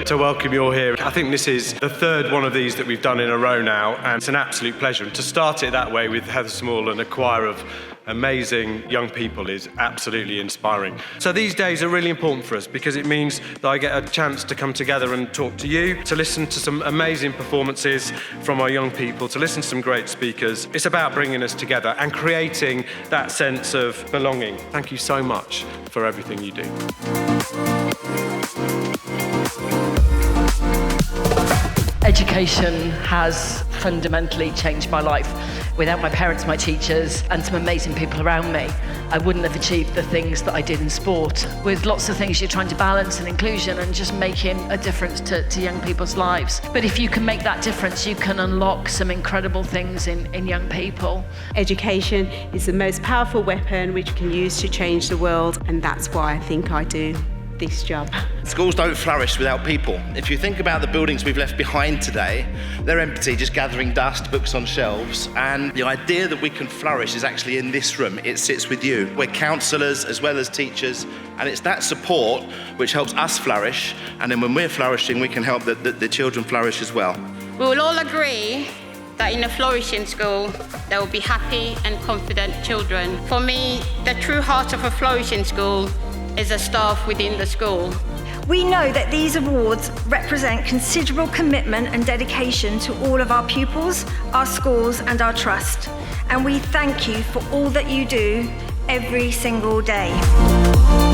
to welcome you all here. I think this is the third one of these that we've done in a row now, and it's an absolute pleasure. And to start it that way with Heather Small and a choir of amazing young people is absolutely inspiring. So these days are really important for us because it means that I get a chance to come together and talk to you, to listen to some amazing performances from our young people, to listen to some great speakers. It's about bringing us together and creating that sense of belonging. Thank you so much for everything you do. Education has fundamentally changed my life. Without my parents, my teachers, and some amazing people around me, I wouldn't have achieved the things that I did in sport. With lots of things you're trying to balance and inclusion and just making a difference to young people's lives. But if you can make that difference, you can unlock some incredible things in young people. Education is the most powerful weapon which we can use to change the world, and that's why I think I do this job. Schools don't flourish without people. If you think about the buildings we've left behind today, they're empty, just gathering dust, books on shelves, and the idea that we can flourish is actually in this room. It sits with you. We're counsellors as well as teachers, and it's that support which helps us flourish, and then when we're flourishing, we can help the children flourish as well. We will all agree that in a flourishing school, there will be happy and confident children. For me, the true heart of a flourishing school is the staff within the school. We know that these awards represent considerable commitment and dedication to all of our pupils, our schools and our trust. And we thank you for all that you do every single day.